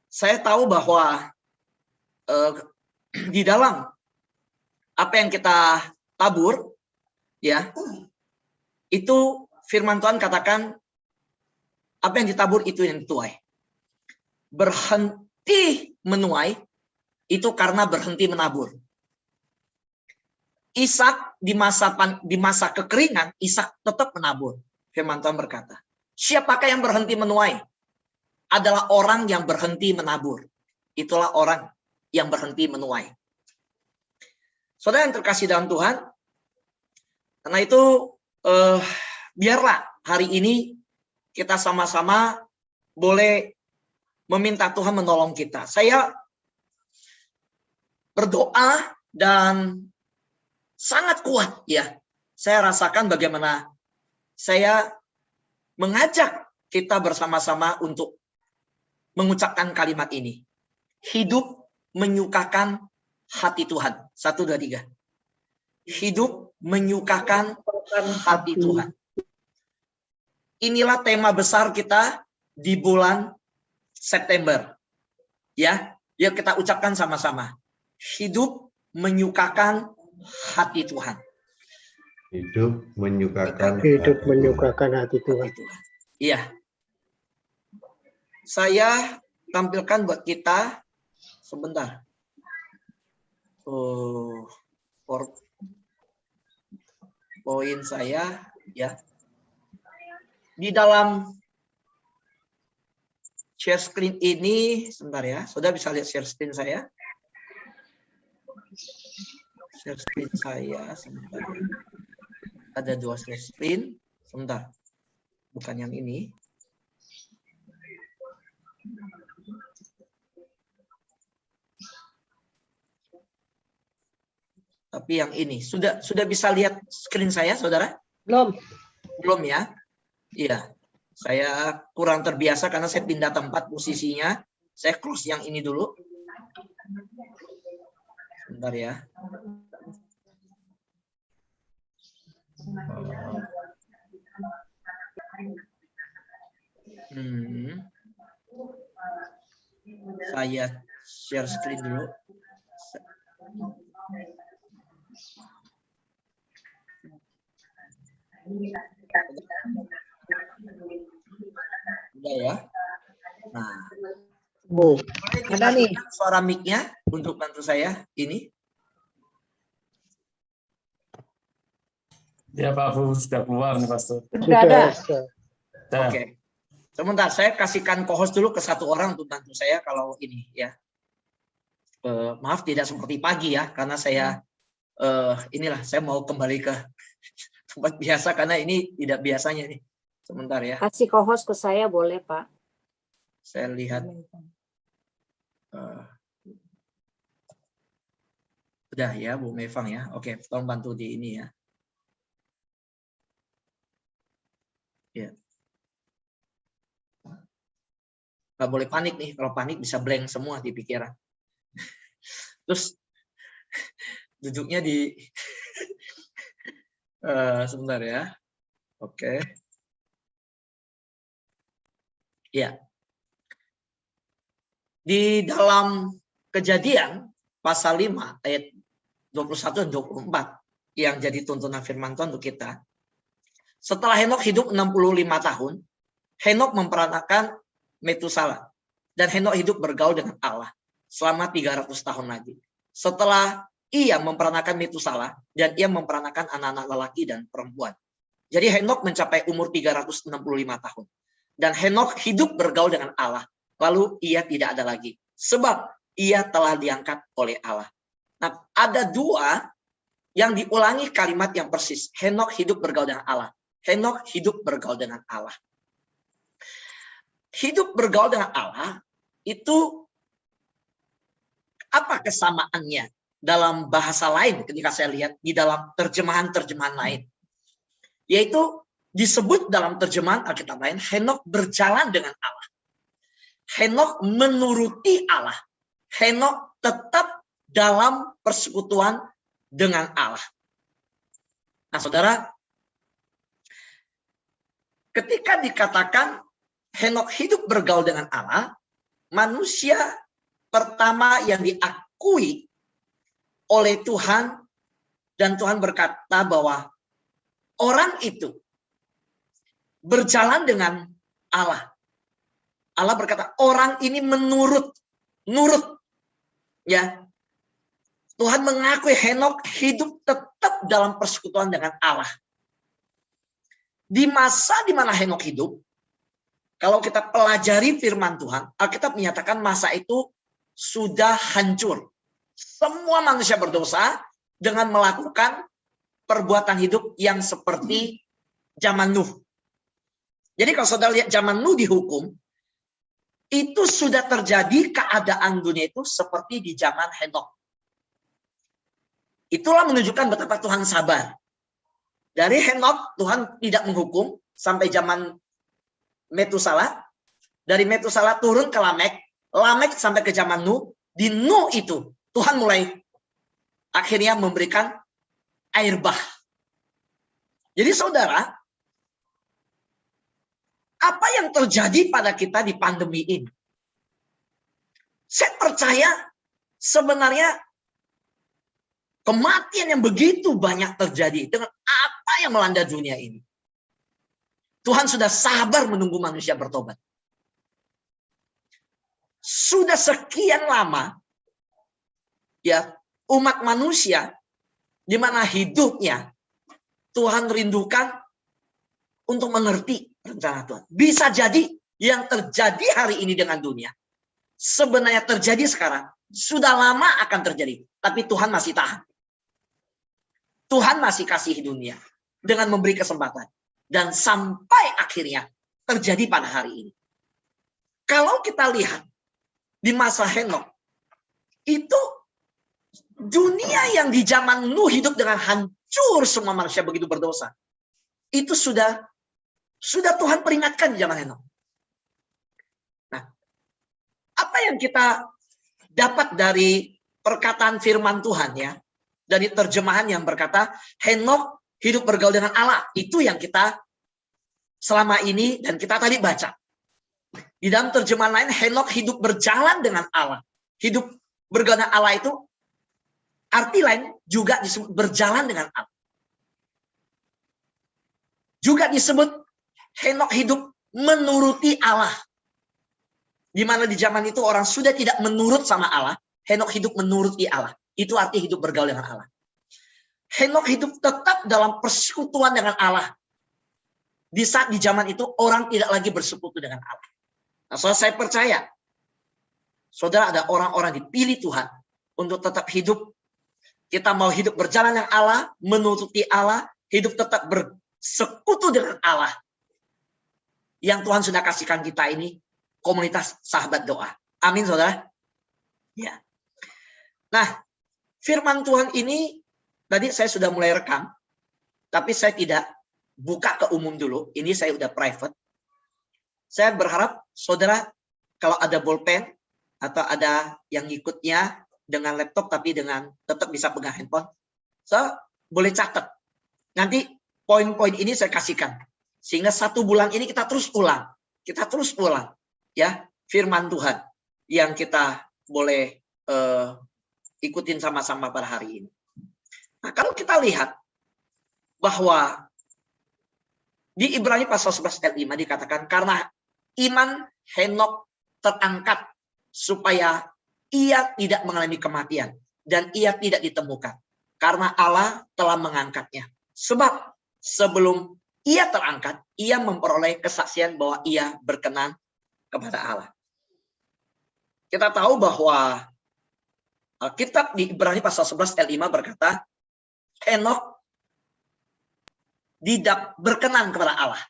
saya tahu bahwa di dalam apa yang kita tabur, ya, itu firman Tuhan katakan apa yang ditabur itu yang dituai. Berhenti menuai itu karena berhenti menabur. Ishak di masa kekeringan, Ishak tetap menabur. Firman Tuhan berkata, siapakah yang berhenti menuai? Adalah orang yang berhenti menabur. Itulah orang yang berhenti menuai. Saudara yang terkasih dalam Tuhan, karena itu biarlah hari ini kita sama-sama boleh meminta Tuhan menolong kita. Saya berdoa dan sangat kuat, ya. Saya rasakan bagaimana saya mengajak kita bersama-sama untuk mengucapkan kalimat ini. Hidup menyukakan hati Tuhan. 1, 2, 3. Hidup menyukakan hati Tuhan. Inilah tema besar kita di bulan September. Ya, yuk kita ucapkan sama-sama. Hidup menyukakan hati Tuhan. Hidup menyukakan hati Tuhan. Iya. Saya tampilkan buat kita sebentar. Poin saya, ya. Di dalam share screen ini, sebentar ya. Sudah bisa lihat share screen saya? Share screen saya, sebentar. Ada 2 share screen. Sebentar. Bukan yang ini. Tapi yang ini. Sudah bisa lihat screen saya, saudara? Belum. Belum ya? Iya. Saya kurang terbiasa karena saya pindah tempat posisinya. Saya close yang ini dulu. Sebentar ya. Saya share screen dulu. Udah ya. Nah, ada nih suara mic-nya untuk bantu saya ini. Ya Pak Fu, sudah keluar nih Pastor. Sudah ada. Oke. Sebentar, saya kasihkan co-host dulu ke 1 orang untuk bantu saya kalau ini ya. Maaf tidak seperti pagi ya, karena saya inilah saya mau kembali ke tempat biasa karena ini tidak biasanya nih. Sebentar ya. Kasih co-host ke saya boleh Pak. Saya lihat. Udah ya Bu Mevang ya. Oke, tolong bantu di ini ya. Ya. Nggak boleh panik nih. Kalau panik bisa blank semua di pikiran. Terus duduknya di sebentar ya. Oke. Ya. Di dalam Kejadian pasal 5 ayat 21 dan 24 yang jadi tuntunan firman Tuhan untuk kita. Setelah Henokh hidup 65 tahun, Henokh memperanakan Metusala. Dan Henokh hidup bergaul dengan Allah selama 300 tahun lagi. Setelah ia memperanakan Metusala dan ia memperanakan anak-anak lelaki dan perempuan. Jadi Henokh mencapai umur 365 tahun. Dan Henokh hidup bergaul dengan Allah. Lalu ia tidak ada lagi. Sebab ia telah diangkat oleh Allah. Nah, ada 2 yang diulangi kalimat yang persis. Henokh hidup bergaul dengan Allah. Henokh hidup bergaul dengan Allah. Hidup bergaul dengan Allah itu apa kesamaannya dalam bahasa lain ketika saya lihat di dalam terjemahan-terjemahan lain. Yaitu disebut dalam terjemahan Alkitab lain, Henokh berjalan dengan Allah. Henokh menuruti Allah. Henokh tetap dalam persekutuan dengan Allah. Nah, saudara, ketika dikatakan Henokh hidup bergaul dengan Allah, manusia pertama yang diakui oleh Tuhan, dan Tuhan berkata bahwa orang itu berjalan dengan Allah. Allah berkata, orang ini nurut. Ya. Tuhan mengakui Henokh hidup tetap dalam persekutuan dengan Allah. Di masa di mana Henokh hidup, kalau kita pelajari firman Tuhan, Alkitab menyatakan masa itu sudah hancur. Semua manusia berdosa dengan melakukan perbuatan hidup yang seperti zaman Nuh. Jadi kalau saudara lihat zaman Nuh dihukum, itu sudah terjadi keadaan dunia itu seperti di zaman Henokh. Itulah menunjukkan betapa Tuhan sabar. Dari Henokh Tuhan tidak menghukum sampai zaman Metusalah. Dari Metusalah turun ke Lamek. Lamek sampai ke zaman Nuh. Di Nuh itu Tuhan mulai akhirnya memberikan air bah. Jadi saudara, apa yang terjadi pada kita di pandemi ini? Saya percaya sebenarnya kematian yang begitu banyak terjadi dengan apa yang melanda dunia ini. Tuhan sudah sabar menunggu manusia bertobat. Sudah sekian lama ya umat manusia di mana hidupnya Tuhan rindukan untuk mengerti rencana Tuhan. Bisa jadi yang terjadi hari ini dengan dunia sebenarnya terjadi sekarang, sudah lama akan terjadi, tapi Tuhan masih tahan. Tuhan masih kasih dunia dengan memberi kesempatan dan sampai akhirnya terjadi pada hari ini. Kalau kita lihat di masa Henokh, itu dunia yang di zaman Nuh hidup dengan hancur, semua manusia begitu berdosa. Itu sudah Tuhan peringatkan di zaman Henokh. Nah, apa yang kita dapat dari perkataan firman Tuhan ya, dari terjemahan yang berkata Henokh hidup bergaul dengan Allah, itu yang kita selama ini dan kita tadi baca. Di dalam terjemahan lain, Henokh hidup berjalan dengan Allah. Hidup bergaul dengan Allah itu arti lain juga disebut berjalan dengan Allah. Juga disebut Henokh hidup menuruti Allah. Di mana di zaman itu orang sudah tidak menurut sama Allah, Henokh hidup menuruti Allah. Itu arti hidup bergaul dengan Allah. Henokh hidup tetap dalam persekutuan dengan Allah. Di saat di zaman itu orang tidak lagi bersekutu dengan Allah. Nah, saya percaya, saudara, ada orang-orang dipilih Tuhan untuk tetap hidup. Kita mau hidup berjalan dengan Allah, menuruti Allah, hidup tetap bersekutu dengan Allah. Yang Tuhan sudah kasihkan kita ini, komunitas sahabat doa. Amin, saudara. Ya. Nah, firman Tuhan ini, tadi saya sudah mulai rekam, tapi saya tidak buka ke umum dulu. Ini saya udah private. Saya berharap saudara kalau ada bolpen atau ada yang ngikutnya dengan laptop tapi dengan tetap bisa pegang handphone, so boleh catat. Nanti poin-poin ini saya kasihkan sehingga 1 bulan ini kita terus ulang, ya firman Tuhan yang kita boleh ikutin sama-sama pada hari ini. Nah, kalau kita lihat bahwa di Ibrani pasal 11 ayat 5 dikatakan karena iman Henokh terangkat supaya ia tidak mengalami kematian dan ia tidak ditemukan karena Allah telah mengangkatnya. Sebab sebelum ia terangkat, ia memperoleh kesaksian bahwa ia berkenan kepada Allah. Kita tahu bahwa Alkitab di Ibrani pasal 11 ayat 5 berkata Henokh tidak berkenan kepada Allah.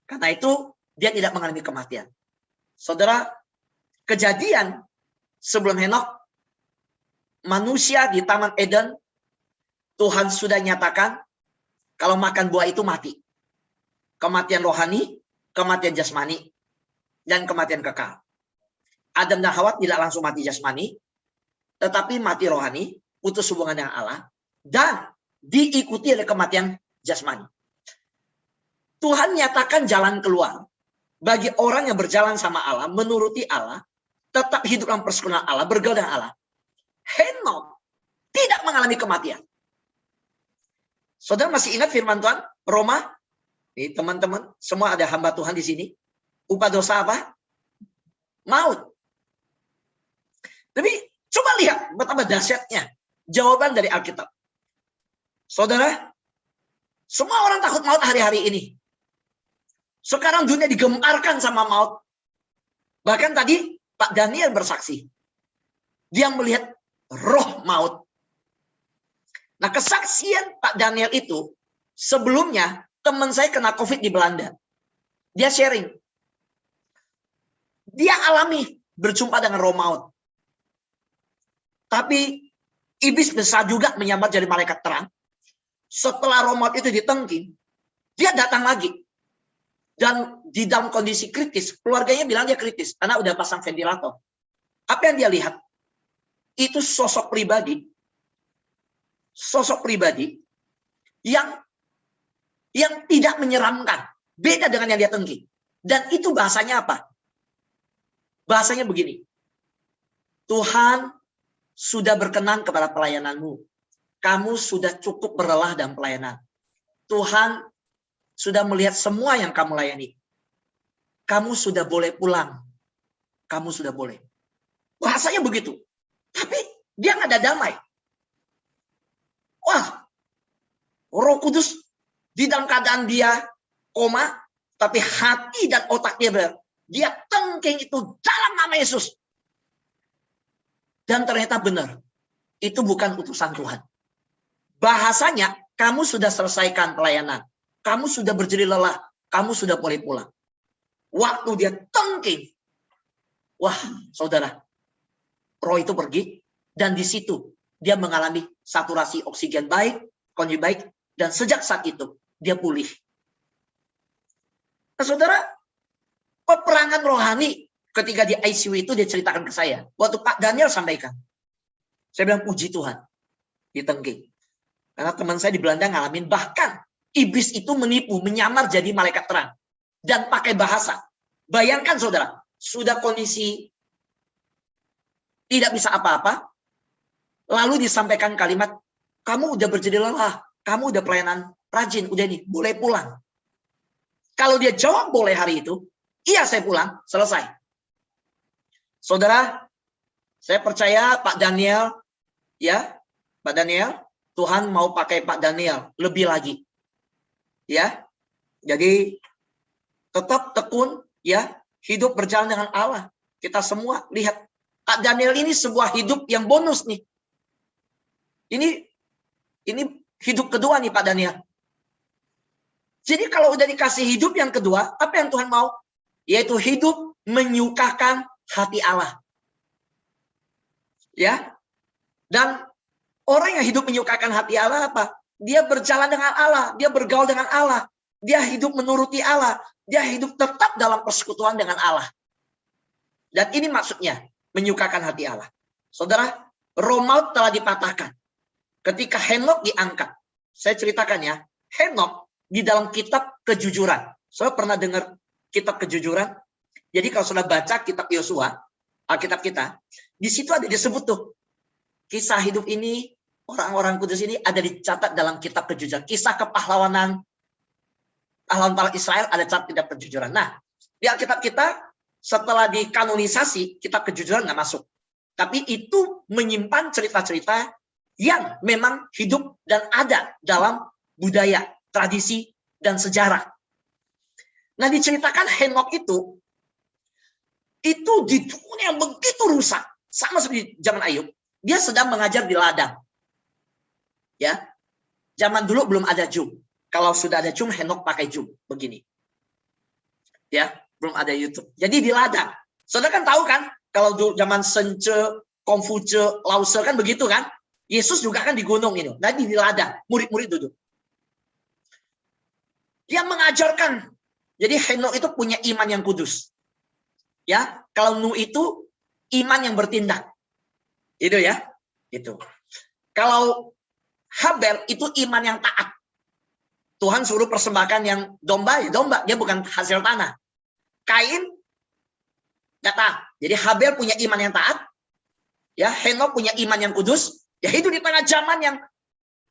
Karena itu dia tidak mengalami kematian. Saudara, kejadian sebelum Henokh, manusia di Taman Eden, Tuhan sudah nyatakan kalau makan buah itu mati. Kematian rohani, kematian jasmani, dan kematian kekal. Adam dan Hawa tidak langsung mati jasmani, tetapi mati rohani, putus hubungan dengan Allah, dan diikuti oleh kematian jasmani. Tuhan nyatakan jalan keluar bagi orang yang berjalan sama Allah, menuruti Allah, tetap hidup dalam persekutuan Allah, bergaul dengan Allah. Henok tidak mengalami kematian. Saudara masih ingat firman Tuhan? Roma, nih teman-teman, semua ada hamba Tuhan di sini. Upah dosa apa? Maut. Tapi coba lihat betapa dahsyatnya jawaban dari Alkitab. Saudara, semua orang takut maut hari-hari ini. Sekarang dunia digemparkan sama maut. Bahkan tadi Pak Daniel bersaksi. Dia melihat roh maut. Nah, kesaksian Pak Daniel itu sebelumnya teman saya kena COVID di Belanda. Dia sharing. Dia alami berjumpa dengan roh maut. Tapi iblis besar juga menyambar jadi malaikat terang. Setelah roh maut itu ditengking, dia datang lagi. Dan di dalam kondisi kritis, keluarganya bilang dia kritis karena udah pasang ventilator. Apa yang dia lihat? Itu sosok pribadi yang tidak menyeramkan, beda dengan yang dia tengking. Dan itu bahasanya apa? Bahasanya begini. Tuhan sudah berkenan kepada pelayananmu. Kamu sudah cukup berlelah dalam pelayanan. Tuhan sudah melihat semua yang kamu layani. Kamu sudah boleh pulang. Kamu sudah boleh. Bahasanya begitu. Tapi dia nggak ada damai. Wah, Roh Kudus di dalam keadaan dia koma, tapi hati dan otak dia tengking itu dalam nama Yesus. Dan ternyata benar. Itu bukan utusan Tuhan. Bahasanya, kamu sudah selesaikan pelayanan. Kamu sudah berjeri lelah. Kamu sudah boleh pulang. Waktu dia tengking. Wah, saudara. Roh itu pergi. Dan di situ dia mengalami saturasi oksigen baik, kondisi baik. Dan sejak saat itu, dia pulih. Nah, saudara, peperangan rohani ketika di ICU itu dia ceritakan ke saya. Waktu Pak Daniel sampaikan. Saya bilang, puji Tuhan. Ditengking. Karena teman saya di Belanda ngalamin, bahkan iblis itu menipu, menyamar jadi malaikat terang. Dan pakai bahasa. Bayangkan saudara, sudah kondisi tidak bisa apa-apa. Lalu disampaikan kalimat, kamu udah berjadi lelah. Kamu udah pelayanan rajin, udah nih, boleh pulang. Kalau dia jawab boleh hari itu, iya saya pulang, selesai. Saudara, saya percaya Pak Daniel, ya, Pak Daniel, Tuhan mau pakai Pak Daniel lebih lagi. Ya, jadi tetap tekun, ya, hidup berjalan dengan Allah. Kita semua lihat Pak Daniel ini sebuah hidup yang bonus nih. Ini hidup kedua nih Pak Daniel. Jadi kalau udah dikasih hidup yang kedua, apa yang Tuhan mau? Yaitu hidup menyukakan hati Allah. Ya. Dan orang yang hidup menyukakan hati Allah apa? Dia berjalan dengan Allah, dia bergaul dengan Allah, dia hidup menuruti Allah, dia hidup tetap dalam persekutuan dengan Allah. Dan ini maksudnya menyukakan hati Allah. Saudara, roh maut telah dipatahkan. Ketika Henok diangkat, saya ceritakan ya, Henok di dalam kitab kejujuran. Saya pernah dengar kitab kejujuran. Jadi kalau sudah baca kitab Yosua, Alkitab kita, di situ ada disebut tuh kisah hidup ini, orang-orang kudus ini ada dicatat dalam kitab kejujuran. Kisah kepahlawanan pahlawan Israel ada catat kitab kejujuran. Nah, di Alkitab kita setelah dikanonisasi, kitab kejujuran nggak masuk. Tapi itu menyimpan cerita-cerita yang memang hidup dan ada dalam budaya, tradisi, dan sejarah. Nah, diceritakan Henok itu di dunia yang begitu rusak. Sama seperti zaman Ayub. Dia sedang mengajar di ladang. Ya, zaman dulu belum ada Zoom. Kalau sudah ada Zoom, Henok pakai Zoom. Begini. Ya, belum ada YouTube. Jadi di ladang. Saudara kan tahu kan, kalau dulu zaman Sence, Kongfuce, Lause kan begitu kan. Yesus juga kan di gunung ini. Jadi di ladang, murid-murid duduk. Dia mengajarkan. Jadi Henok itu punya iman yang kudus. Ya, kalau Nuh itu iman yang bertindak. Itu ya. Itu. Kalau Habel itu iman yang taat. Tuhan suruh persembahkan yang domba, ya domba, dia bukan hasil tanah. Kain nggak taat. Jadi Habel punya iman yang taat, ya Henok punya iman yang kudus, ya hidup di tengah zaman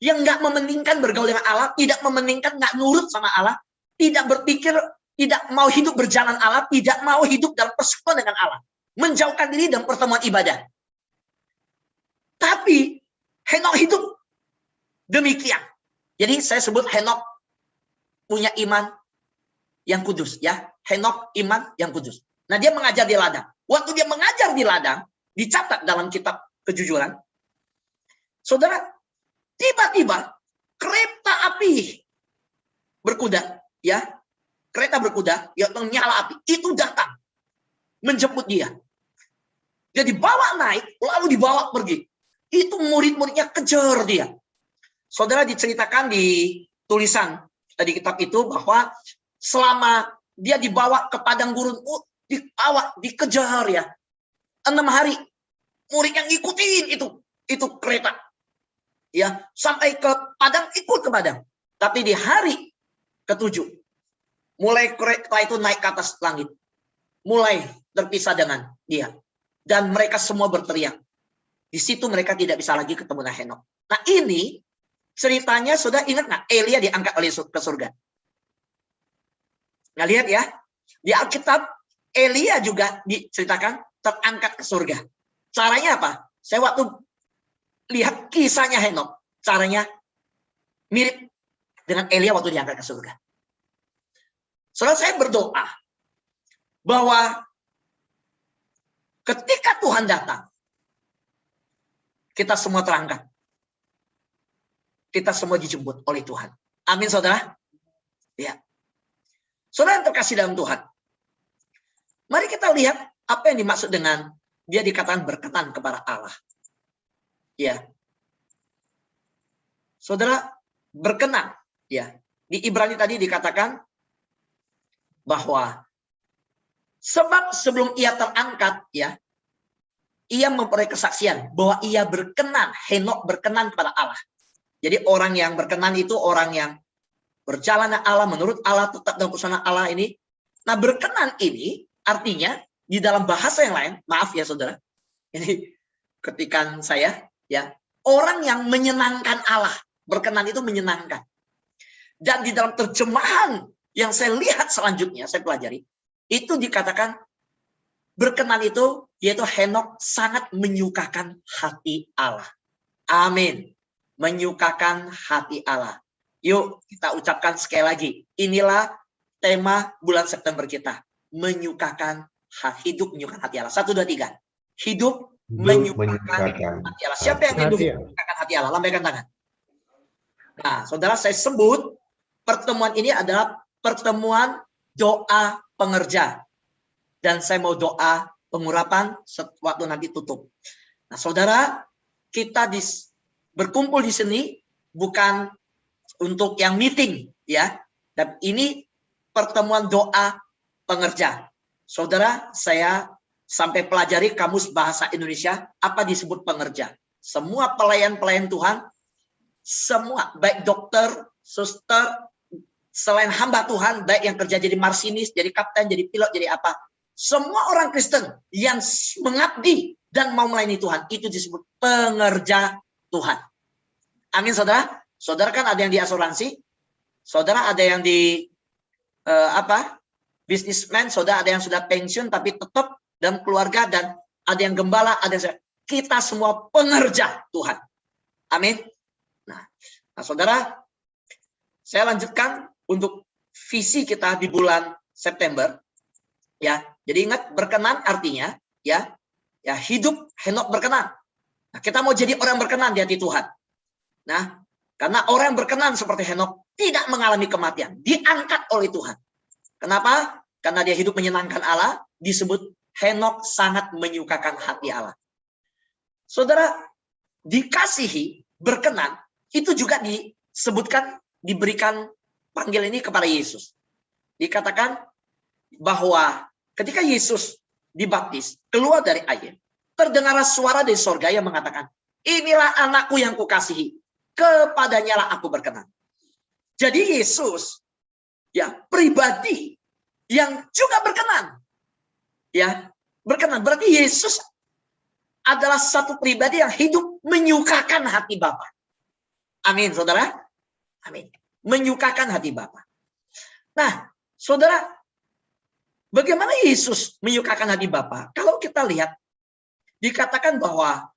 yang nggak mementingkan bergaul dengan Allah, tidak mementingkan, nggak nurut sama Allah, tidak berpikir, tidak mau hidup berjalan Allah, tidak mau hidup dalam persekutuan dengan Allah, menjauhkan diri dalam pertemuan ibadah. Tapi Henok hidup demikian. Jadi saya sebut Henok punya iman yang kudus, ya. Henok iman yang kudus. Nah, dia mengajar di ladang. Waktu dia mengajar di ladang, dicatat dalam kitab Kejujuran. Saudara, tiba-tiba kereta api berkuda, ya. Kereta berkuda, ya, menyala api, itu datang menjemput dia. Dia dibawa naik, lalu dibawa pergi. Itu murid-muridnya kejar dia. Saudara, diceritakan di tulisan di kitab itu bahwa selama dia dibawa ke padang gurun, dikejar ya. 6 hari murid yang ngikutin itu kereta. Ya, sampai ke padang, ikut ke padang. Tapi di hari ke-7 mulai kereta itu naik ke atas langit. Mulai terpisah dengan dia. Dan mereka semua berteriak. Di situ mereka tidak bisa lagi ketemu dengan Henok. Nah, ini ceritanya sudah ingat nggak? Elia diangkat oleh ke surga. Nah, lihat ya. Di Alkitab Elia juga diceritakan terangkat ke surga. Caranya apa? Saya waktu lihat kisahnya Henok, caranya mirip dengan Elia waktu diangkat ke surga. Saudara, saya berdoa bahwa ketika Tuhan datang, kita semua terangkat. Kita semua dijemput oleh Tuhan. Amin, saudara. Ya. Saudara yang terkasih dalam Tuhan. Mari kita lihat apa yang dimaksud dengan dia dikatakan berkenan kepada Allah. Ya. Saudara, berkenan. Ya. Di Ibrani tadi dikatakan bahwa sebab sebelum ia terangkat, ya, ia memperoleh kesaksian bahwa ia berkenan, Henok berkenan kepada Allah. Jadi orang yang berkenan itu orang yang berjalan dengan Allah, menurut Allah, tetap dalam pesanan Allah ini. Nah, berkenan ini artinya di dalam bahasa yang lain, maaf ya saudara, ini ketikan saya, ya, orang yang menyenangkan Allah. Berkenan itu menyenangkan. Dan di dalam terjemahan yang saya lihat selanjutnya, saya pelajari, itu dikatakan berkenan itu yaitu Henok sangat menyukakan hati Allah. Amin. Menyukakan hati Allah. Yuk kita ucapkan sekali lagi. Inilah tema bulan September kita. Menyukakan hidup menyukakan hati Allah. 1, 2, 3. Hidup menyukakan hati Allah. Siapa yang hidup menyukakan hati Allah? Lambaikan tangan. Nah, saudara, saya sebut pertemuan ini adalah pertemuan doa pengerja. Dan saya mau doa pengurapan waktu nanti tutup. Nah, saudara, kita berkumpul di sini bukan untuk yang meeting, ya. Dan ini pertemuan doa pengerja. Saudara, saya sampai pelajari kamus bahasa Indonesia apa disebut pengerja. Semua pelayan-pelayan Tuhan, semua baik dokter, suster, selain hamba Tuhan, baik yang kerja jadi marsinis, jadi kapten, jadi pilot, jadi apa. Semua orang Kristen yang mengabdi dan mau melayani Tuhan, itu disebut pengerja Tuhan. Amin, saudara. Saudara kan ada yang di asuransi, saudara ada yang di bisnismen, saudara ada yang sudah pensiun tapi tetap dalam keluarga, dan ada yang gembala, ada yang kita semua pengerja Tuhan. Amin. Nah, saudara, saya lanjutkan untuk visi kita di bulan September. Ya, jadi ingat berkenan artinya ya hidup Henok berkenan. Nah, kita mau jadi orang berkenan di hati Tuhan. Nah, karena orang yang berkenan seperti Henok tidak mengalami kematian, diangkat oleh Tuhan. Kenapa? Karena dia hidup menyenangkan Allah, disebut Henok sangat menyukakan hati Allah. Saudara, dikasihi, berkenan, itu juga disebutkan, diberikan panggil ini kepada Yesus. Dikatakan bahwa ketika Yesus dibaptis, keluar dari air, terdengarlah suara dari sorga yang mengatakan, inilah anakku yang kukasihi, kepadanya lah aku berkenan. Jadi Yesus, ya, pribadi yang juga berkenan, ya, berkenan. Berarti Yesus adalah satu pribadi yang hidup menyukakan hati Bapa. Amin, saudara. Amin. Menyukakan hati Bapa. Nah, saudara, bagaimana Yesus menyukakan hati Bapa? Kalau kita lihat, dikatakan bahwa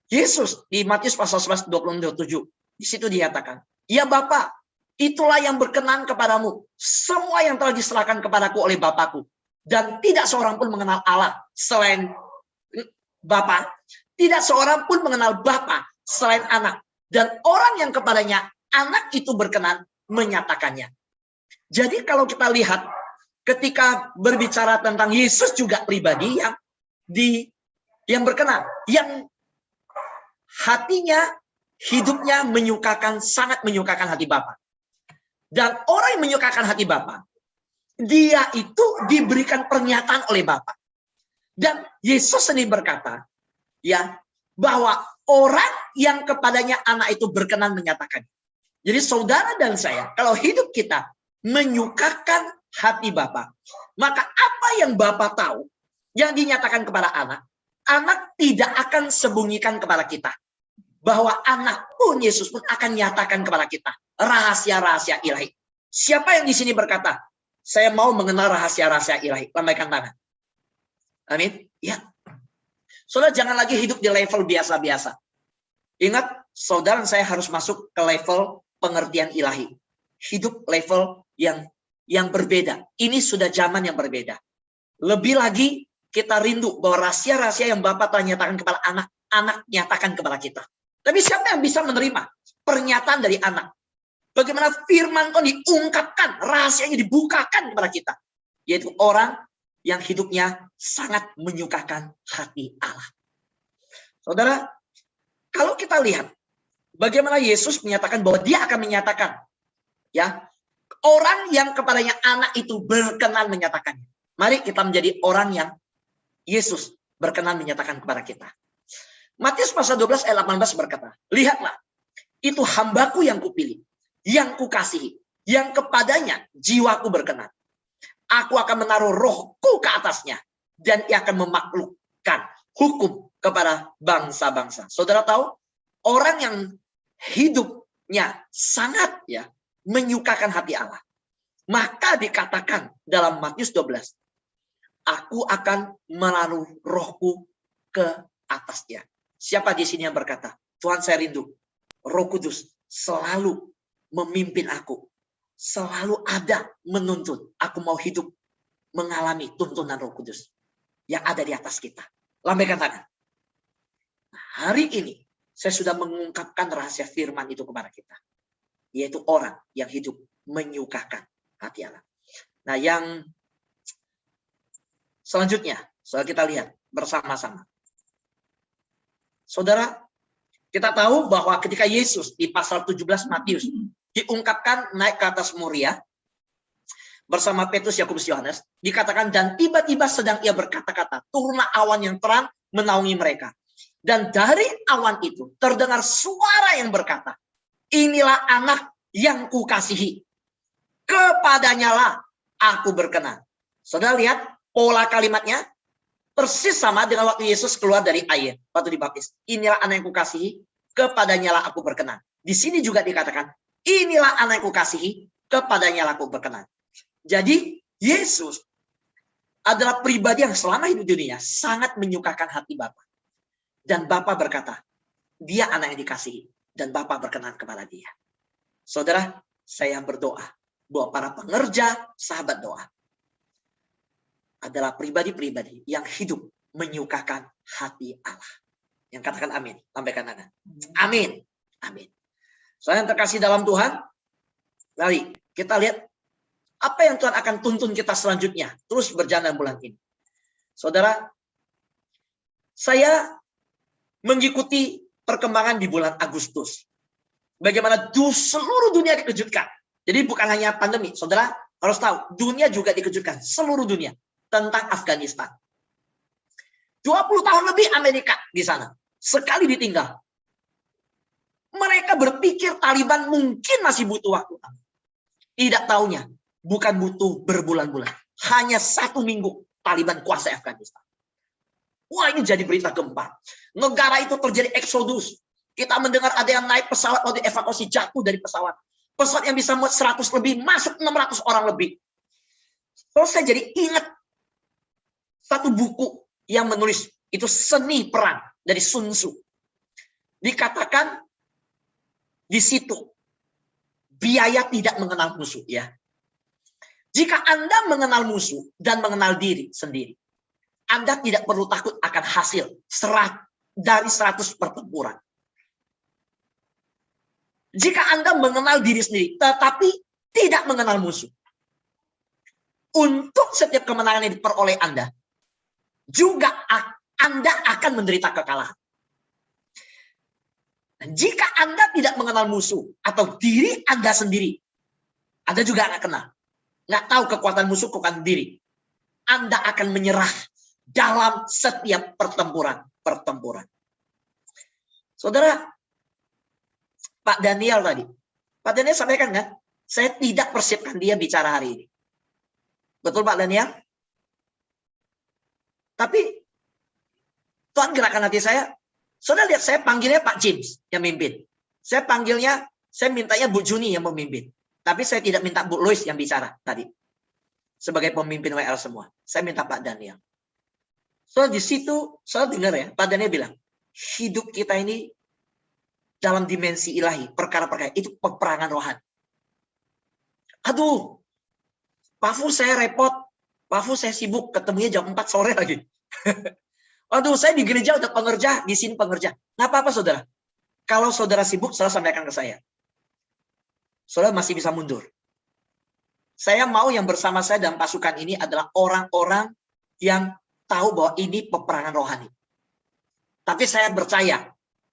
Yesus di Matius pasal 11, 27, di situ dikatakan, ya Bapa, itulah yang berkenan kepadamu. Semua yang telah diserahkan kepadaku oleh Bapakku. Dan tidak seorang pun mengenal Allah selain Bapa. Tidak seorang pun mengenal Bapa selain anak. Dan orang yang kepadanya anak itu berkenan menyatakannya. Jadi kalau kita lihat ketika berbicara tentang Yesus juga pribadi yang berkenan, yang hatinya, hidupnya sangat menyukakan hati Bapa. Dan orang yang menyukakan hati Bapa, dia itu diberikan pernyataan oleh Bapa. Dan Yesus sendiri berkata, ya, bahwa orang yang kepadanya anak itu berkenan menyatakan. Jadi saudara dan saya, kalau hidup kita menyukakan hati Bapa, maka apa yang Bapa tahu, yang dinyatakan kepada anak tidak akan sembunyikan kepada kita. Bahwa anak pun, Yesus pun akan nyatakan kepada kita rahasia-rahasia ilahi. Siapa yang di sini berkata, saya mau mengenal rahasia-rahasia ilahi? Lambaikan tangan. Amin. Ya. Saudara jangan lagi hidup di level biasa-biasa. Ingat, saudara dan saya harus masuk ke level pengertian ilahi. Hidup level yang berbeda. Ini sudah zaman yang berbeda. Lebih lagi kita rindu bahwa rahasia-rahasia yang Bapa telah nyatakan kepada anak, anak nyatakan kepada kita. Tapi siapa yang bisa menerima pernyataan dari anak? Bagaimana firman Tuhan diungkapkan, rahasianya dibukakan kepada kita. Yaitu orang yang hidupnya sangat menyukakan hati Allah. Saudara, kalau kita lihat bagaimana Yesus menyatakan bahwa dia akan menyatakan, ya, orang yang kepadanya anak itu berkenan menyatakannya. Mari kita menjadi orang yang Yesus berkenan menyatakan kepada kita. Matius pasal 12 ayat 18 berkata, lihatlah, itu hambaku yang kupilih, yang kukasihi, yang kepadanya jiwaku berkenan. Aku akan menaruh rohku ke atasnya, dan ia akan memaklukkan hukum kepada bangsa-bangsa. Saudara tahu, orang yang hidupnya sangat menyukakan hati Allah, maka dikatakan dalam Matius 12, aku akan menaruh rohku ke atasnya. Siapa di sini yang berkata, Tuhan saya rindu, Roh Kudus selalu memimpin aku, selalu ada menuntun. Aku mau hidup mengalami tuntunan Roh Kudus yang ada di atas kita. Lambaikan tangan. Hari ini saya sudah mengungkapkan rahasia firman itu kepada kita, yaitu orang yang hidup menyukakan hati Allah. Nah, yang selanjutnya, soal kita lihat bersama-sama. Saudara, kita tahu bahwa ketika Yesus di pasal 17 Matius diungkapkan naik ke atas Moria bersama Petrus, Yakobus, Yohanes, dikatakan dan tiba-tiba sedang ia berkata-kata, turunlah awan yang terang menaungi mereka. Dan dari awan itu terdengar suara yang berkata, inilah anak yang kukasihi, kepadanyalah aku berkenan. Saudara lihat pola kalimatnya persis sama dengan waktu Yesus keluar dari air waktu dibaptis. Inilah anak yang kukasihi, kepadanyalah aku berkenan. Di sini juga dikatakan, inilah anak yang kukasihi, kepadanyalah aku berkenan. Jadi Yesus adalah pribadi yang selama hidup di dunia sangat menyukakan hati Bapa. Dan Bapa berkata, dia anak yang dikasihi dan Bapa berkenan kepada dia. Saudara, saya berdoa bahwa para pengerja sahabat doa adalah pribadi-pribadi yang hidup menyukakan hati Allah. Yang katakan amin. Lambaikan tangan. Amin. Amin. Soalnya yang terkasih dalam Tuhan, mari kita lihat apa yang Tuhan akan tuntun kita selanjutnya. Terus berjalan bulan ini. Saudara, saya mengikuti perkembangan di bulan Agustus. Bagaimana seluruh dunia dikejutkan. Jadi bukan hanya pandemi. Saudara harus tahu, dunia juga dikejutkan. Seluruh dunia. Tentang Afghanistan. 20 tahun lebih Amerika di sana. Sekali ditinggal. Mereka berpikir Taliban mungkin masih butuh waktu. Tidak taunya. Bukan butuh berbulan-bulan. Hanya 1 minggu. Taliban kuasai Afghanistan. Wah, ini jadi berita gempa. Negara itu terjadi eksodus. Kita mendengar ada yang naik pesawat mau dievakuasi, jatuh dari pesawat. Pesawat yang bisa muat 100 lebih, masuk 600 orang lebih. Terus saya jadi ingat satu buku yang menulis, itu Seni Perang dari Sun Tzu. Dikatakan di situ, biaya tidak mengenal musuh, ya. Jika Anda mengenal musuh dan mengenal diri sendiri, Anda tidak perlu takut akan hasil dari 100 pertempuran. Jika Anda mengenal diri sendiri, tetapi tidak mengenal musuh, untuk setiap kemenangan yang diperoleh Anda, juga Anda akan menderita kekalahan. Dan jika Anda tidak mengenal musuh atau diri Anda sendiri, Anda juga nggak kenal. Nggak tahu kekuatan musuh, kekuatan diri. Anda akan menyerah dalam setiap pertempuran. Saudara, Pak Daniel tadi. Pak Daniel sampaikan kan, saya tidak persiapkan dia bicara hari ini. Betul Pak Daniel? Tapi Tuhan gerakkan hati saya. Saudara lihat, saya panggilnya Pak James yang mimpin. Saya mintanya Bu Juni yang memimpin. Tapi saya tidak minta Bu Lois yang bicara tadi. Sebagai pemimpin WL semua. Saya minta Pak Daniel. Soalnya di situ, saya dengar ya, Pak Daniel bilang, hidup kita ini dalam dimensi ilahi, perkara-perkara, itu peperangan rohani. Aduh, Pak Fu saya repot, Pak Fu saya sibuk, ketemunya jam 4 sore lagi. Aduh, saya di gereja udah pengerja, di sini pengerja. Nggak apa-apa saudara. Kalau saudara sibuk, saudara sampaikan ke saya. Saudara masih bisa mundur. Saya mau yang bersama saya dalam pasukan ini adalah orang-orang yang tahu bahwa ini peperangan rohani. Tapi saya percaya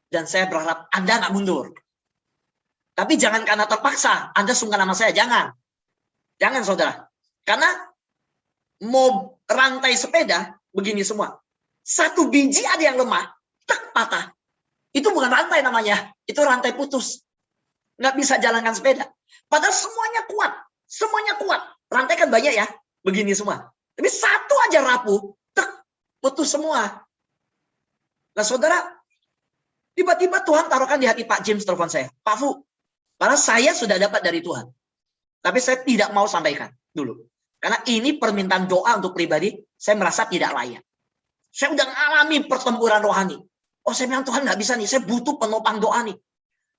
dan saya berharap Anda nggak mundur. Tapi jangan karena terpaksa Anda sungkan nama saya, jangan. Jangan saudara. Karena mau rantai sepeda begini semua. Satu biji ada yang lemah, tak patah. Itu bukan rantai namanya, itu rantai putus. Nggak bisa jalankan sepeda. Padahal semuanya kuat. Semuanya kuat. Rantai kan banyak ya. Begini semua. Tapi satu aja rapuh. Tek, putus semua. Nah saudara, tiba-tiba Tuhan taruhkan di hati Pak James telepon saya. Pak Fu, padahal saya sudah dapat dari Tuhan. Tapi saya tidak mau sampaikan dulu. Karena ini permintaan doa untuk pribadi. Saya merasa tidak layak. Saya udah mengalami pertempuran rohani. Oh saya bilang Tuhan nggak bisa nih. Saya butuh penopang doa nih.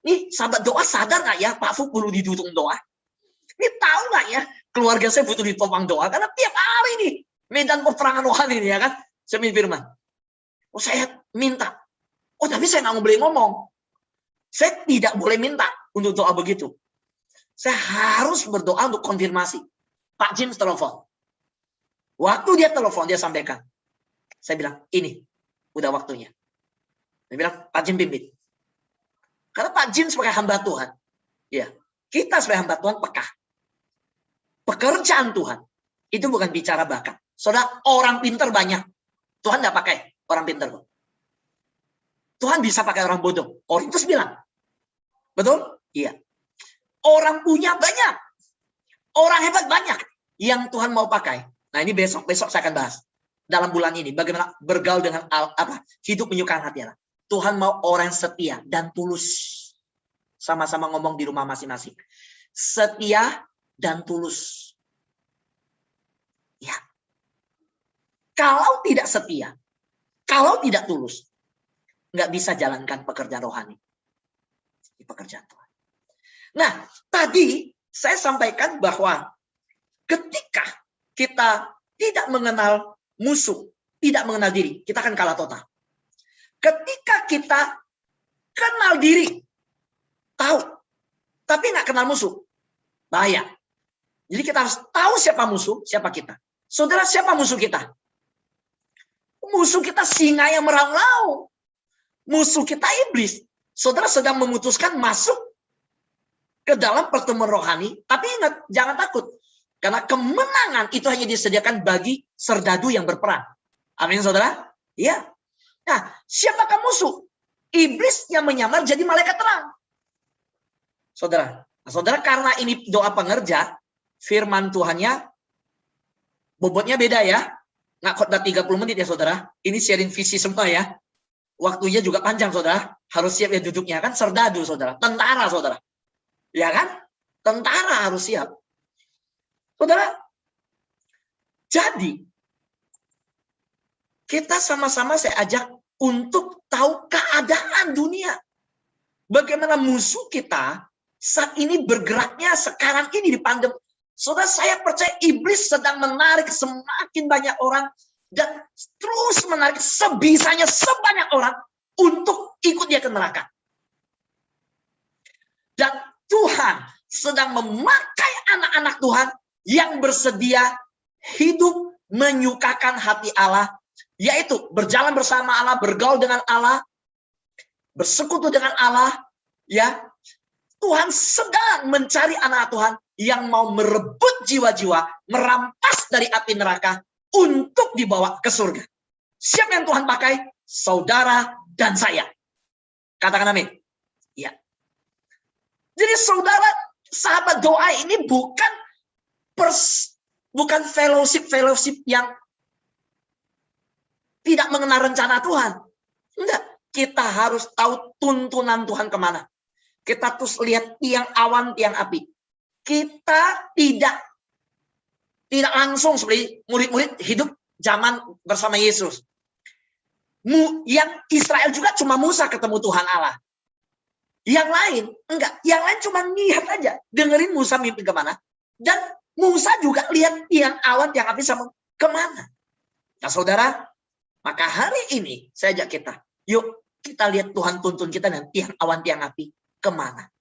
Nih sahabat doa sadar nggak ya Pak Fu perlu didukung doa? Ini tahu nggak ya keluarga saya butuh ditopang doa? Karena tiap hari nih medan peperangan rohani ini ya kan. Saya minta firman. Oh saya minta. Oh tapi saya nggak boleh ngomong. Saya tidak boleh minta untuk doa begitu. Saya harus berdoa untuk konfirmasi. Pak James telepon. Waktu dia telepon dia sampaikan. Saya bilang ini udah waktunya. Dia bilang Pak James pimpin. Karena Pak Jim sebagai hamba Tuhan, ya kita sebagai hamba Tuhan peka. Pekerjaan Tuhan itu bukan bicara bakat. Saudara, orang pintar banyak. Tuhan nggak pakai orang pintar. Tuhan bisa pakai orang bodoh. Korintus bilang, betul? Iya. Orang punya banyak, orang hebat banyak yang Tuhan mau pakai. Nah ini besok saya akan bahas dalam bulan ini. Bagaimana bergaul dengan hidup menyukai hati Allah. Tuhan mau orang setia dan tulus. Sama-sama ngomong di rumah masing-masing. Setia dan tulus. Ya. Kalau tidak setia, kalau tidak tulus, nggak bisa jalankan pekerjaan rohani. Di pekerjaan Tuhan. Nah, tadi saya sampaikan bahwa ketika kita tidak mengenal musuh, tidak mengenal diri, kita akan kalah total. Ketika kita kenal diri, tahu, tapi nggak kenal musuh, bahaya. Jadi kita harus tahu siapa musuh, siapa kita. Saudara, siapa musuh kita? Musuh kita singa yang meraung-raung. Musuh kita iblis. Saudara sedang memutuskan masuk ke dalam pertemuan rohani, tapi ingat, jangan takut. Karena kemenangan itu hanya disediakan bagi serdadu yang berperang. Amin, saudara? Iya. Nah, siapakah musuh? Iblis yang menyamar jadi malaikat terang. Saudara, karena ini doa pengerja, firman Tuhannya bobotnya beda ya. Nggak khotbah 30 menit ya saudara. Ini sharing visi semua ya. Waktunya juga panjang saudara. Harus siap ya duduknya. Kan serdadu saudara. Tentara saudara. Ya kan? Tentara harus siap. Saudara. Jadi. Kita sama-sama saya ajak untuk tahu keadaan dunia. Bagaimana musuh kita saat ini bergeraknya sekarang ini di pandemi. Saudara, saya percaya iblis sedang menarik semakin banyak orang dan terus menarik sebisanya sebanyak orang untuk ikut dia ke neraka. Dan Tuhan sedang memakai anak-anak Tuhan yang bersedia hidup menyukakan hati Allah, yaitu berjalan bersama Allah, bergaul dengan Allah, bersekutu dengan Allah, ya. Tuhan sedang mencari anak Tuhan yang mau merebut jiwa-jiwa, merampas dari api neraka untuk dibawa ke surga. Siapa yang Tuhan pakai? Saudara dan saya. Katakan amin. Ya. Jadi saudara, sahabat doa ini bukan fellowship yang tidak mengenal rencana Tuhan. Enggak. Kita harus tahu tuntunan Tuhan kemana. Kita terus lihat tiang awan, tiang api. Kita tidak langsung seperti murid-murid hidup zaman bersama Yesus. Yang Israel juga cuma Musa ketemu Tuhan Allah. Yang lain, enggak. Yang lain cuma lihat aja. Dengerin Musa mimpi kemana. Dan Musa juga lihat tiang awan, tiang api sama kemana. Nah saudara, maka hari ini saya ajak kita. Yuk kita lihat Tuhan tuntun kita dan tiang awan, tiang api kemana.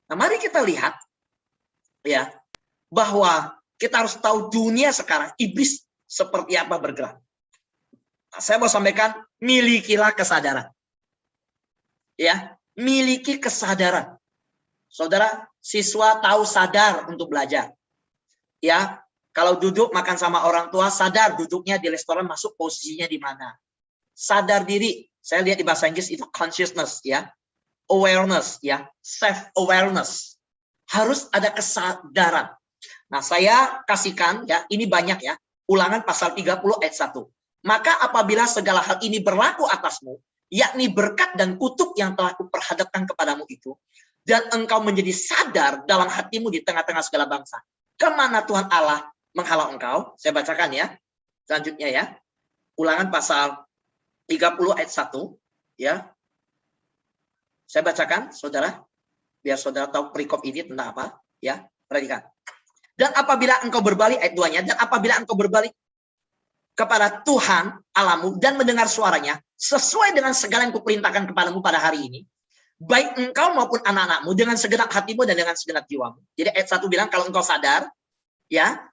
Nah mari kita lihat ya bahwa kita harus tahu dunia sekarang iblis seperti apa bergerak. Nah, saya mau sampaikan milikilah kesadaran. Ya, miliki kesadaran. Saudara, siswa tahu sadar untuk belajar. Ya, kalau duduk makan sama orang tua sadar duduknya di restoran masuk posisinya di mana. Sadar diri. Saya lihat di bahasa Inggris itu consciousness ya. Awareness ya, self awareness. Harus ada kesadaran. Nah, saya kasihkan ya, ini banyak ya. Ulangan pasal 30 ayat 1. Maka apabila segala hal ini berlaku atasmu, yakni berkat dan kutuk yang telah kuperhadapkan kepadamu itu, dan engkau menjadi sadar dalam hatimu di tengah-tengah segala bangsa, kemana Tuhan Allah menghalau engkau? Saya bacakan ya. Selanjutnya ya. Ulangan pasal 30 ayat 1 ya. Saya bacakan, saudara, biar saudara tahu perikop ini tentang apa, ya. Perhatikan. Dan apabila engkau berbalik, ayat 2-nya, dan apabila engkau berbalik kepada Tuhan Allahmu dan mendengar suaranya, sesuai dengan segala yang kuperintahkan kepadamu pada hari ini, baik engkau maupun anak-anakmu dengan segenap hatimu dan dengan segenap jiwamu. Jadi ayat 1 bilang, kalau engkau sadar, ya,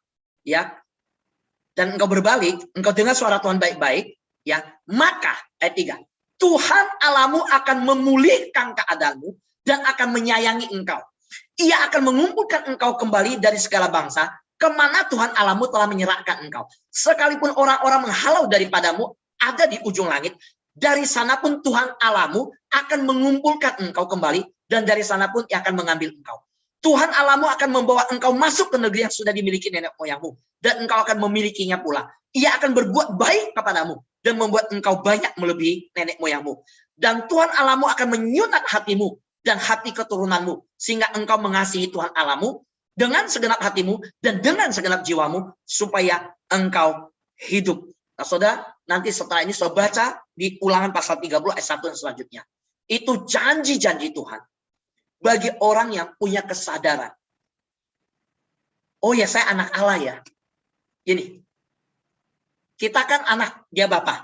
dan engkau berbalik, engkau dengar suara Tuhan baik-baik, ya, maka, ayat 3, Tuhan Allahmu akan memulihkan keadaanmu dan akan menyayangi engkau. Ia akan mengumpulkan engkau kembali dari segala bangsa, kemana Tuhan Allahmu telah menyerahkan engkau. Sekalipun orang-orang menghalau daripadamu ada di ujung langit, dari sana pun Tuhan Allahmu akan mengumpulkan engkau kembali, dan dari sana pun ia akan mengambil engkau. Tuhan Allahmu akan membawa engkau masuk ke negeri yang sudah dimiliki nenek moyangmu, dan engkau akan memilikinya pula. Ia akan berbuat baik kepadamu dan membuat engkau banyak melebihi nenek moyangmu. Dan Tuhan Allahmu akan menyunat hatimu dan hati keturunanmu, sehingga engkau mengasihi Tuhan Allahmu dengan segenap hatimu dan dengan segenap jiwamu, supaya engkau hidup. Nah, saudara, nanti setelah ini saudara baca di Ulangan pasal 30 ayat 1 dan selanjutnya. Itu janji-janji Tuhan bagi orang yang punya kesadaran. Oh ya, saya anak Allah ya. Gini, kita kan anak, dia bapak.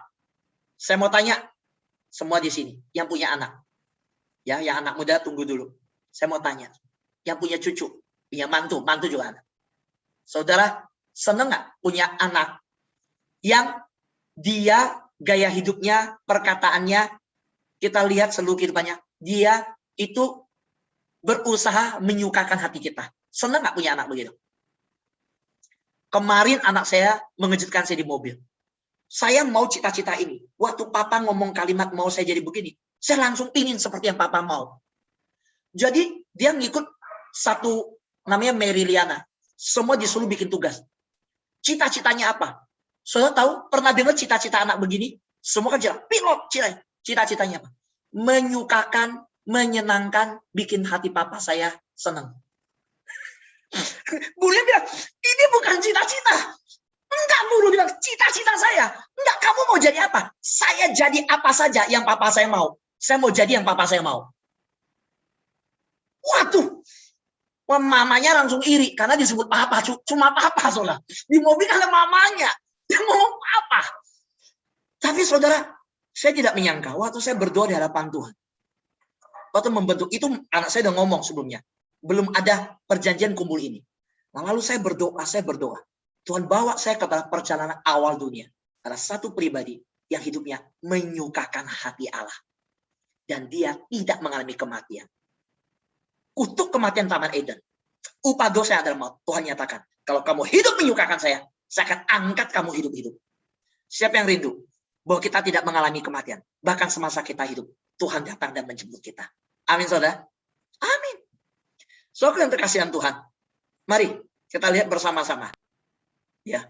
Saya mau tanya semua di sini yang punya anak. Ya, yang anak muda tunggu dulu. Saya mau tanya, yang punya cucu, punya mantu juga anak. Saudara, seneng nggak punya anak yang dia gaya hidupnya, perkataannya, kita lihat seluruh kehidupannya, dia itu berusaha menyukakan hati kita. Seneng nggak punya anak begitu? Kemarin anak saya mengejutkan saya di mobil. Saya mau cita-cita ini. Waktu papa ngomong kalimat mau saya jadi begini, saya langsung pingin seperti yang papa mau. Jadi dia ngikut satu namanya Mary Liana. Semua disuruh bikin tugas. Cita-citanya apa? Saudara tahu, pernah dengar cita-cita anak begini? Semua kan pilot, cita-citanya apa? Menyukakan, menyenangkan, bikin hati papa saya senang. Gurunya bilang, ini bukan cita-cita. Enggak, guru bilang, cita-cita saya. Enggak, kamu mau jadi apa? Saya jadi apa saja yang papa saya mau. Saya mau jadi yang papa saya mau. Waduh. Wah, mamanya langsung iri karena disebut papa, cuma papa, saudara. Di mobil ada mamanya, dia ngomong apa? Tapi saudara, saya tidak menyangka waktu saya berdoa di hadapan Tuhan. Waktu membentuk itu anak saya udah ngomong sebelumnya, belum ada perjanjian kumpul ini. Nah, lalu saya berdoa. Tuhan bawa saya kepada perjalanan awal dunia. Ada satu pribadi yang hidupnya menyukakan hati Allah dan dia tidak mengalami kematian. Kutuk kematian Taman Eden. Upah dosa adalah maut. Tuhan nyatakan, kalau kamu hidup menyukakan saya akan angkat kamu hidup-hidup. Siapa yang rindu bahwa kita tidak mengalami kematian? Bahkan semasa kita hidup, Tuhan datang dan menjemput kita. Amin, saudara. Amin. Saudara yang terkasih dalam Tuhan, mari kita lihat bersama-sama. Ya,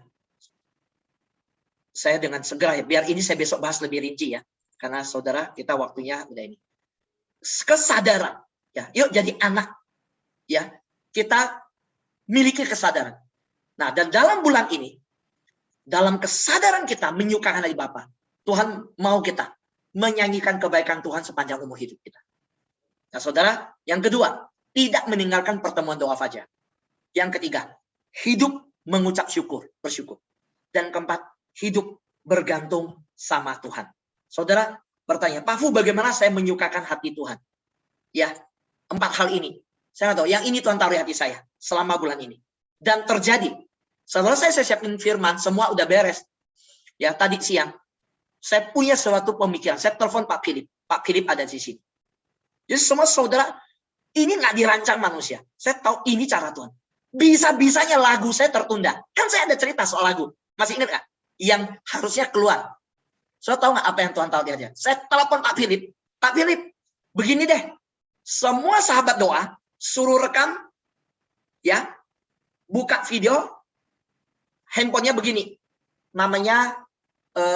saya dengan segera ya, biar ini saya besok bahas lebih rinci ya, karena saudara kita waktunya udah ini. Kesadaran. Ya, yuk jadi anak. Ya, kita miliki kesadaran. Nah, dan dalam bulan ini, dalam kesadaran kita menyukakan hati Bapa, Tuhan mau kita menyanyikan kebaikan Tuhan sepanjang umur hidup kita. Nah, saudara, yang kedua, tidak meninggalkan pertemuan doa fajar. Yang ketiga, hidup mengucap syukur, bersyukur. Dan keempat, hidup bergantung sama Tuhan. Saudara bertanya, Pak Fu, bagaimana saya menyukakan hati Tuhan? Ya, 4 hal ini. Saya nggak tahu, yang ini Tuhan taruh di hati saya selama bulan ini. Dan terjadi. Setelah saya siapin firman, semua udah beres. Ya, tadi siang, saya punya suatu pemikiran. Saya telepon Pak Philip. Pak Philip ada di sini. Jadi semua saudara, ini nggak dirancang manusia. Saya tahu ini cara Tuhan. Bisa-bisanya lagu saya tertunda. Kan saya ada cerita soal lagu. Masih ingat nggak? Yang harusnya keluar. Saya tahu nggak apa yang Tuhan tahu di hati? Saya telepon Pak Philip. Pak Philip, begini deh. Semua sahabat doa suruh rekam, ya, buka video, handphonenya begini, namanya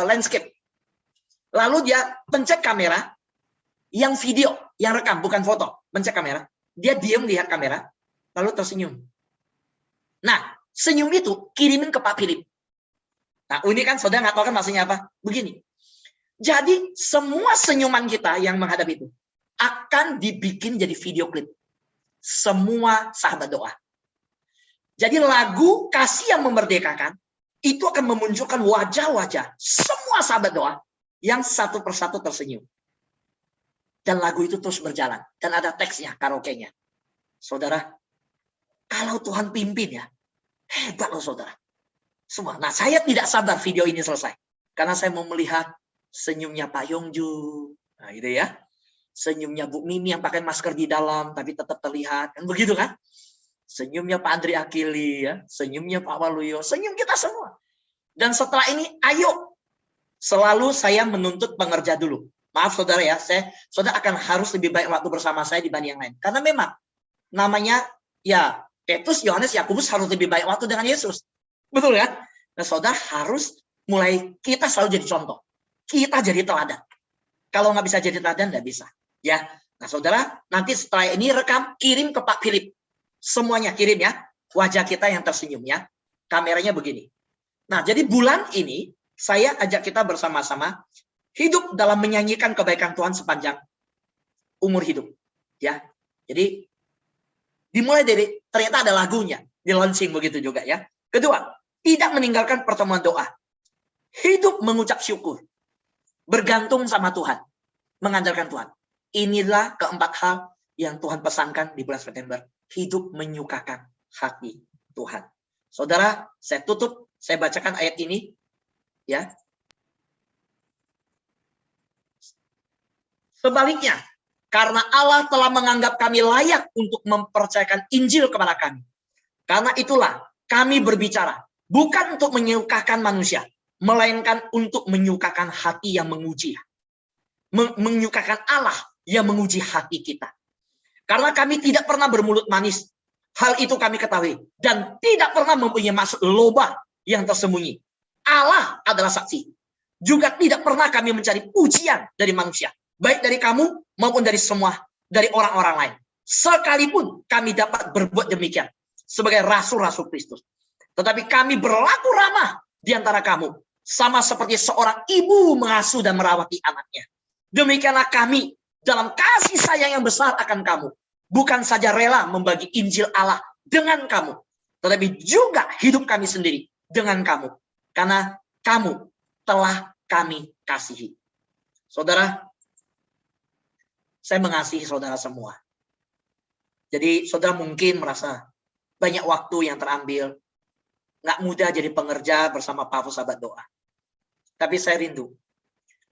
landscape. Lalu dia pencet kamera, yang video, yang rekam, bukan foto, pencet kamera, dia diam lihat kamera, lalu tersenyum. Nah, senyum itu kirimin ke Pak Philip. Nah, ini kan saudara nggak tahu kan maksudnya apa? Begini. Jadi semua senyuman kita yang menghadap itu akan dibikin jadi video klip. Semua sahabat doa. Jadi lagu Kasih yang Memerdekakan itu akan memunculkan wajah-wajah semua sahabat doa yang satu persatu tersenyum. Dan lagu itu terus berjalan. Dan ada teksnya, karaoke-nya. Saudara, kalau Tuhan pimpin ya, hebat loh saudara. Semua. Nah, saya tidak sabar video ini selesai. Karena saya mau melihat senyumnya Pak Yongju. Nah, gitu ya. Senyumnya Bu Mimi yang pakai masker di dalam tapi tetap terlihat, kan begitu kan? Senyumnya Pak Andri Akili ya, senyumnya Pak Waluyo, senyum kita semua. Dan setelah ini, ayo, selalu saya menuntut pengerja dulu. Maaf saudara ya, saudara akan harus lebih baik waktu bersama saya dibanding yang lain. Karena memang namanya ya Petrus, Yohanes, Yakobus harus lebih baik waktu dengan Yesus, betul kan? Nah saudara harus mulai kita selalu jadi contoh, kita jadi teladan. Kalau nggak bisa jadi teladan, nggak bisa. Ya, nah saudara, nanti setelah ini rekam, kirim ke Pak Philip. Semuanya kirim ya, wajah kita yang tersenyum ya. Kameranya begini. Nah, jadi bulan ini, saya ajak kita bersama-sama hidup dalam menyanyikan kebaikan Tuhan sepanjang umur hidup. Ya, jadi dimulai dari, ternyata ada lagunya, di launching begitu juga ya. Kedua, tidak meninggalkan pertemuan doa. Hidup mengucap syukur. Bergantung sama Tuhan. Mengandalkan Tuhan. Inilah keempat hal yang Tuhan pesankan di bulan September. Hidup menyukakan hati Tuhan. Saudara, saya tutup. Saya bacakan ayat ini. Ya. Sebaliknya, karena Allah telah menganggap kami layak untuk mempercayakan Injil kepada kami. Karena itulah kami berbicara. Bukan untuk menyukakan manusia. Melainkan untuk menyukakan hati yang menguji. Menyukakan Allah yang menguji hati kita. Karena kami tidak pernah bermulut manis. Hal itu kami ketahui. Dan tidak pernah mempunyai maksud loba yang tersembunyi. Allah adalah saksi. Juga tidak pernah kami mencari pujian dari manusia. Baik dari kamu maupun dari dari orang-orang lain. Sekalipun kami dapat berbuat demikian. Sebagai rasul-rasul Kristus. Tetapi kami berlaku ramah di antara kamu. Sama seperti seorang ibu mengasuh dan merawati anaknya. Demikianlah kami dalam kasih sayang yang besar akan kamu. Bukan saja rela membagi Injil Allah dengan kamu. Tetapi juga hidup kami sendiri dengan kamu. Karena kamu telah kami kasihi. Saudara, saya mengasihi saudara semua. Jadi saudara mungkin merasa banyak waktu yang terambil. Nggak mudah jadi pengerja bersama Paulus sahabat doa. Tapi saya rindu.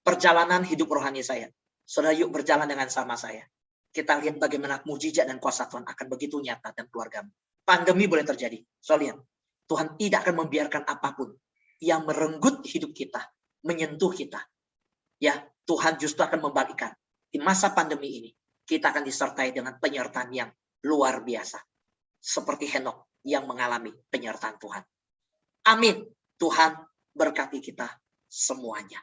Perjalanan hidup rohani saya. Saudara yuk berjalan dengan sama saya. Kita lihat bagaimana mujizat dan kuasa Tuhan akan begitu nyata dan keluargamu. Pandemi boleh terjadi. Soalnya Tuhan tidak akan membiarkan apapun yang merenggut hidup kita, menyentuh kita. Ya, Tuhan justru akan membalikkan. Di masa pandemi ini, kita akan disertai dengan penyertaan yang luar biasa. Seperti Henokh yang mengalami penyertaan Tuhan. Amin. Tuhan berkati kita semuanya.